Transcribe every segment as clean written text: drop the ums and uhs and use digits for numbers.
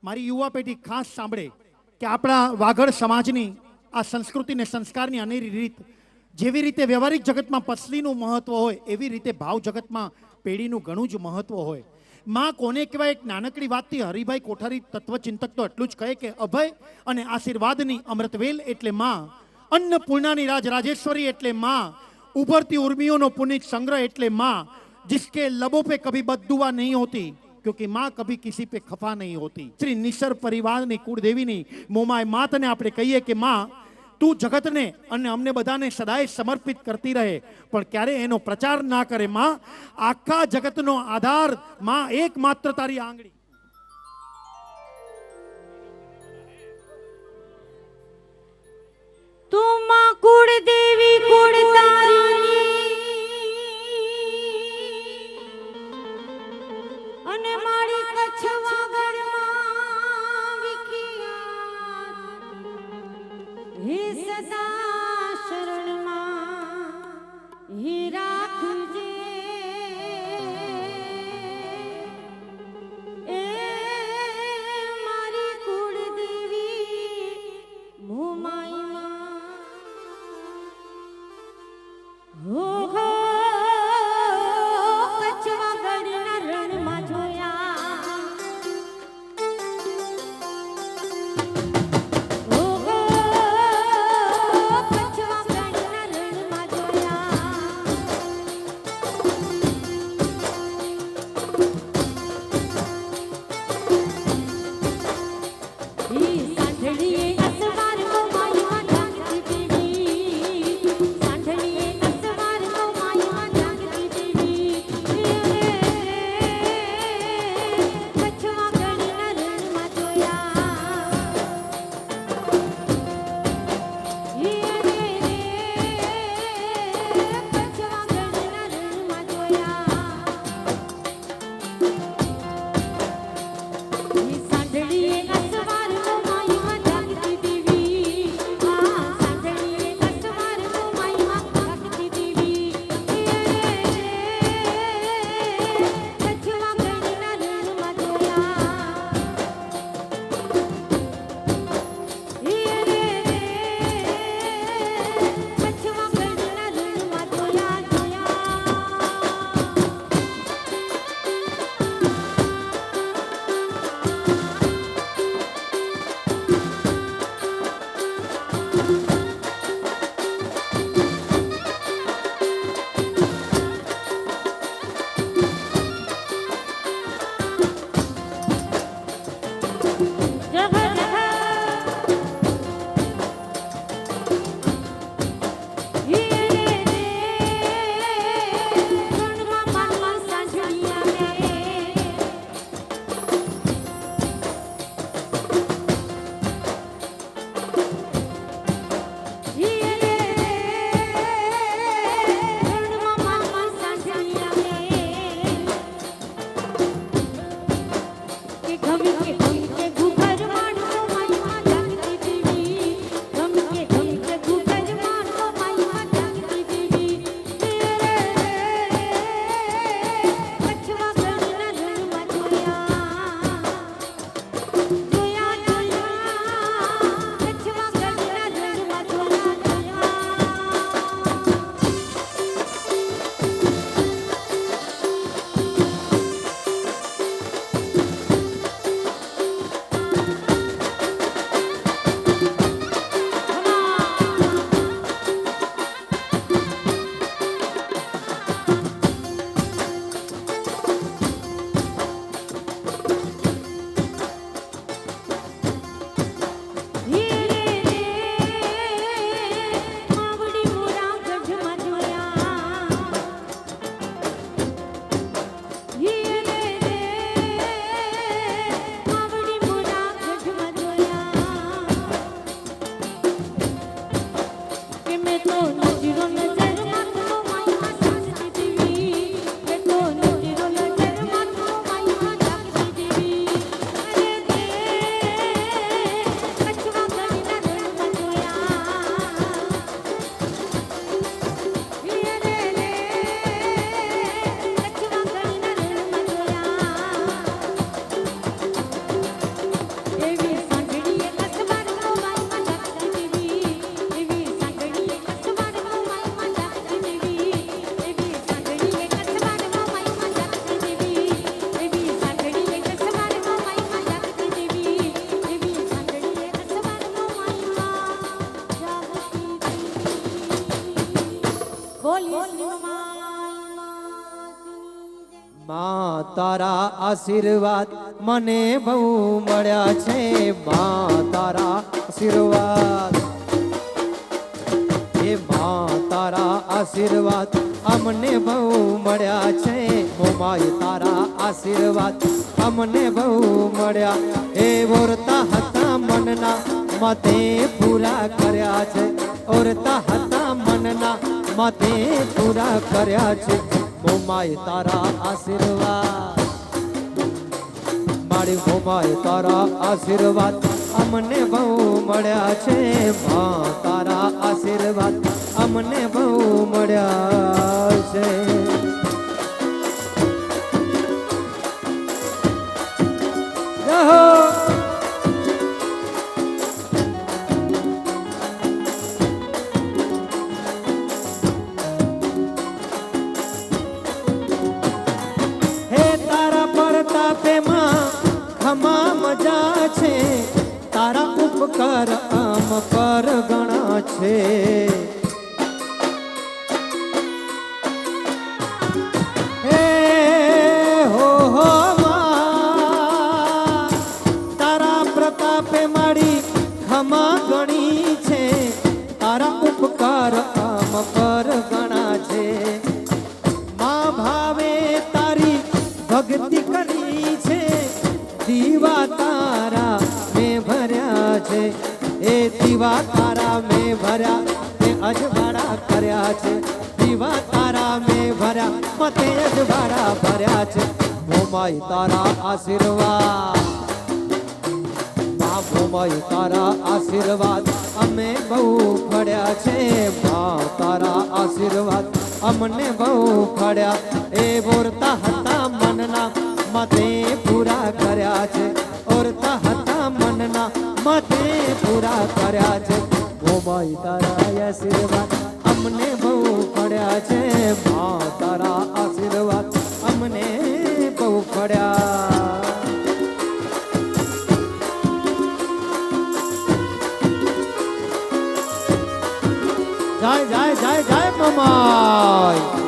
મારી યુવા પેઢી ખાસ સાંભળે કે આપણા વાગડ સમાજની આ સંસ્કૃતિ ને સંસ્કારની અનેરી રીત, જેવી રીતે વ્યવહારિક જગતમાં પસલીનું મહત્વ હોય એવી રીતે ભાવ જગતમાં પેઢીનું ઘણું જ મહત્વ હોય. માં કોને કહેવાય? એક નાનકડી વાતથી હરિભાઈ કોઠારી તત્વચિંતક તો એટલું જ કહે કે અભય અને આશીર્વાદની અમૃતવેલ એટલે માં, अन्नपूर्णानी राज राजेश्वरी એટલે माँ, उभरती उर्मियों पुनीत संग्रह એટલે माँ, जिसके लबों पे कभी बददुआ नहीं होती क्योंकि माँ कभी किसी पे खफा नहीं होती. श्री निसर परिवाરની કુળદેવીની મોમાય માતને આપણે કહીએ કે માં તું જગતને અને અમને બધાને સદાય સમર્પિત કરતી રહે, પણ ક્યારે એનો પ્રચાર ના કરે. માં આખા જગતનો આધાર, માં એકમાત્ર તારી આંગળી. તું માં કુળ દેવી કુળ તારી અને મારી કચ્છ વાગડમાં વિખ્યાત હે સદા શરણમાં હે રાખજે એ મારી કુળ દેવી મોમાઈ હો હો કચ્છ વાગડના રણમાં જોયા તારા આશીર્વાદ મને બહુ મળ્યા છે માં તારા આશીર્વાદ એ માં તારા આશીર્વાદ અમને બહુ મળ્યા છે મોમાય તારા આશીર્વાદ અમને બહુ મળ્યા એ ઓરતા હતા મનના માતે પૂરા કર્યા છે ઓરતા હતા મનના માતે પૂરા કર્યા છે મોમાય તારા આશીર્વાદ મારી મોમાય તારા આશીર્વાદ અમને બહુ મળ્યા છે માં તારા આશીર્વાદ અમને બહુ મળ્યા છે હે તારા પરતાપે માં ખમા મજા છે તારા ઉપકાર આમ પર ગણા છે હે હો માં તારા પ્રતાપે મારી ખમા ગણી છે તારા ઉપકાર આમ પર ગણા છે માં ભાવે તારી ભક્તિ કરી છે દીવા તારા મેં ભર્યા છે એ દીવા તારા મેં ભર્યા તે અજવાળા કર્યા છે દીવા તારા મેં ભર્યા મતે અજવાળા ભર્યા છે મોમાય તારા આશીર્વાદ માં મોમાય તારા આશીર્વાદ અમે બહુ ફળ્યા છે માં તારા આશીર્વાદ અમને બહુ ફળ્યા એ બોરતા હતા મનના મતે પૂરા કર્યા છે ઓરતા હતા મનના મતે પૂરા કર્યા છે મોમાય તારા આશીર્વાદ અમને બહુ પડ્યા છે માં તારા આશીર્વાદ અમને બહુ પડ્યા જય જય જય જય મોમાય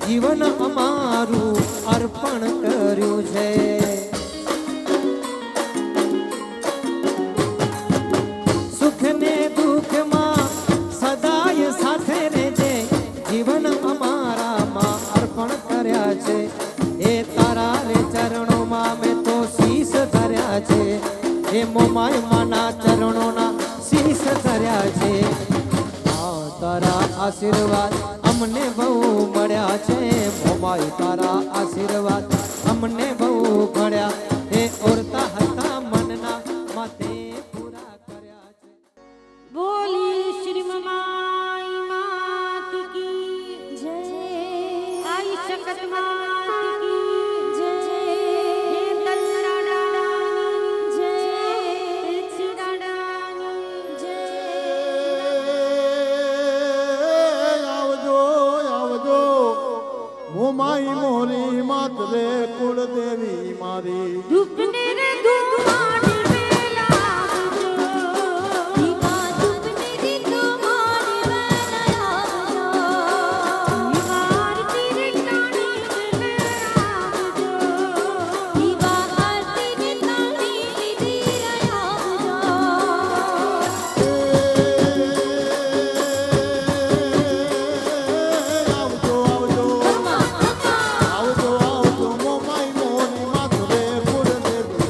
જીવન અમારું અર્પણ કર્યું છે સુખ ને દુઃખમાં સદાય સાથે રહેજે જીવન અમારામાં અર્પણ કર્યા છે એ તારા રે ચરણોમાં મેં તો શીશ ધર્યા છે એ મોમાય માના ચરણોના શીશ ધર્યા છે તારા આશીર્વાદ અમને બહુ મળ્યા છે મોમાય તારા આશીર્વાદ અમને બહુ મળ્યા એ ઓરતા હતા મનના માતે પૂરા કર્યા છે બોલી શ્રી મમાઈ માત કી જય આઈ શકત માત કી જય હે તલરાડાની જય તુલસીડાડાની જય મોમાઈ મોરી માત રે કુળ દેવી મારી ધૂપને રે ધૂમાડી વેલા આવજો દીવા ધૂપને રે ધૂમાડી વેલા આવજો આરતી રે તાણી વેલા આવજો દીવા આરતી રે તાણી વેલા આવજો આવજો આવજો આવજો આવજો મોમાઈ મોરી માત રે કુળ દેવી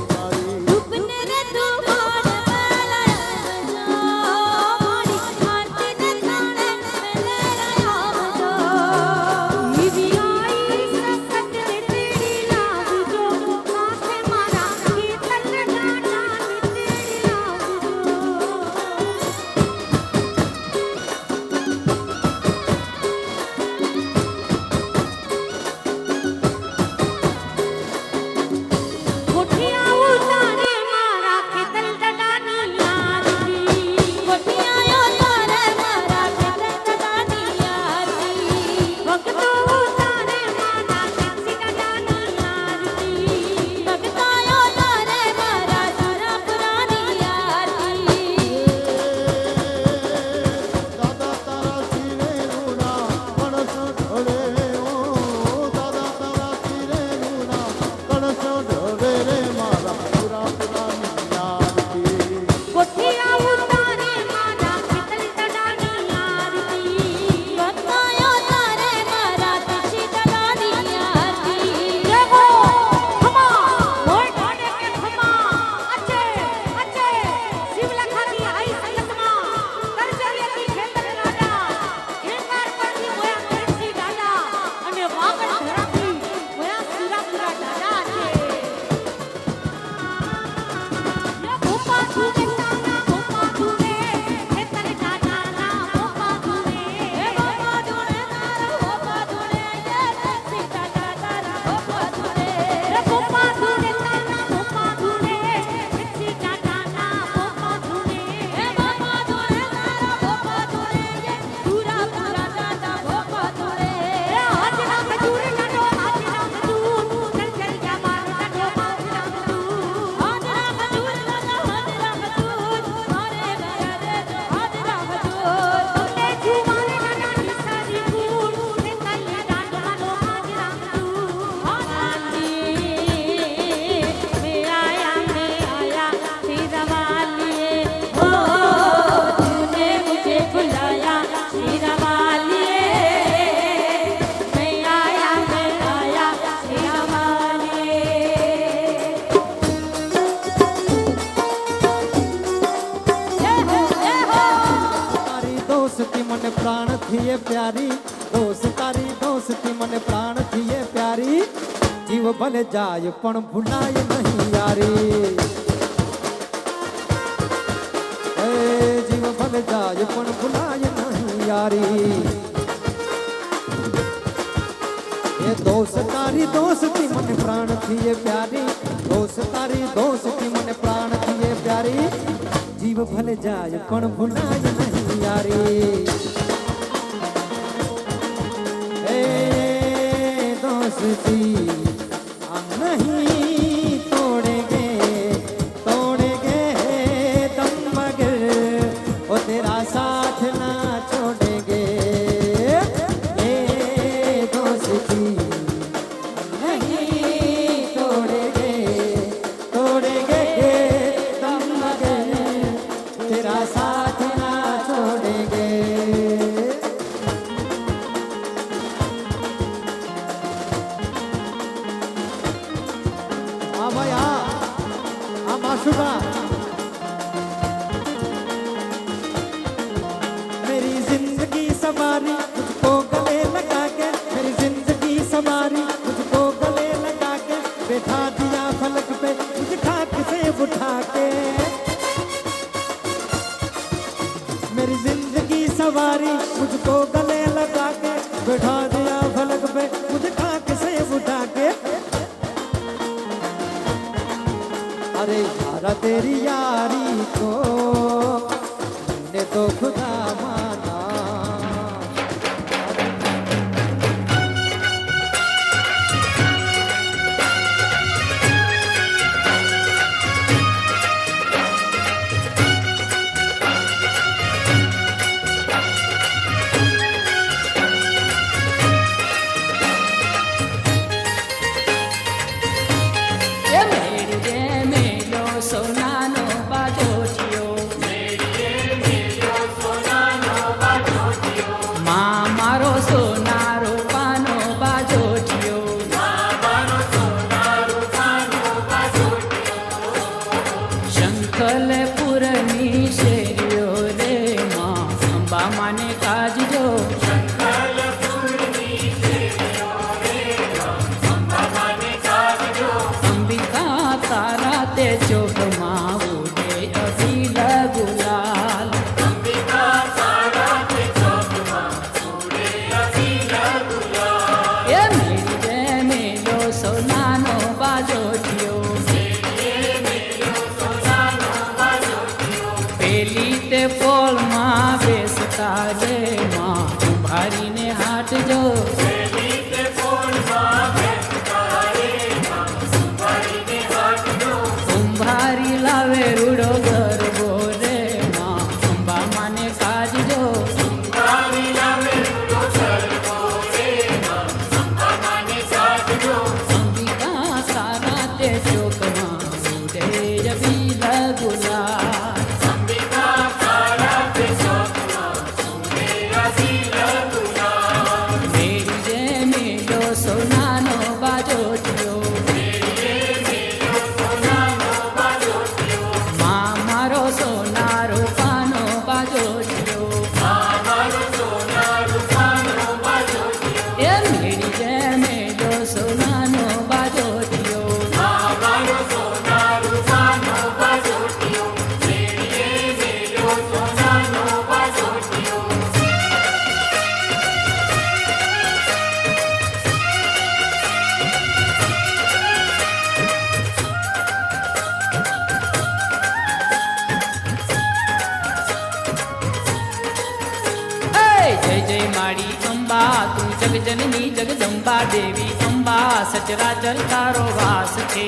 પ્રાણ થીએ પ્યારી દોસ્ત તારી દોસ્તી મને પ્રાણ થીએ પ્યારી જીવ ભલે જાય પણ ભૂલાય નહીં યારી એ જીવ ભલે જાય પણ ભૂલાય નહીં યારી એ દોસ્ત તારી દોસ્તી મને પ્રાણ થીએ પ્યારી દોસ્ત તારી દોસ્તી મને પ્રાણ થીએ પ્યારી જીવ ભલે જાય પણ ભૂલાય નહીં યારી એ દોસ્તી हम नहीं तोड़ेंगे तोड़ेंगे दम मगर वो तेरा साथ ना छोड़ेंगे ए दोस्ती नहीं तोड़ेंगे तोड़ेंगे दम मगर तेरा साथ ना छोड़ेंगे हाँ भाई हाँ माशूका मेरी जिंदगी सवारी तुझको गले लगा के मेरी जिंदगी सवारी तुझको गले लगा के बैठा दिया फलक पे तुझ खाक से उठा के मेरी जिंदगी सवारी मुझको गले लगा के बैठा दिया फलक पे मुझ खाक से उठा के अरे यारा तेरी यारी को ने तो खुदा माना સોનાનો બાજોઠિયો માં મારો સોનારો પાનો બાજોઠિયો શંખલપુરની શેરીઓ રે માં અંબા માને કાજજો અંબિકા તારા તે ચોકમાં ઉડે અભિલ ગુલાલ એ મેરી જે મેલો સોનાનો બાજોઠિયો પેલી તે પોલમાં બેસતા રે માં ઉભારીને હાટજો કુંભારી લાવે રૂડો ગરબો રે માં અંબા માને કાજજો અંબિકા સારા તે ચોકમાં ઉડે અભિલ ગુલાલ મેરી જે મેલો સોનાનો બાજોઠિયો માં મારો સોનારો પાનો બાજોઠિયો એ મેરી જે મેલો સોનાનો બાજોઠિયો जय जय माड़ी अंबा तू जग जननी जगदंबा देवी अंबा सचराचर तारो वास थे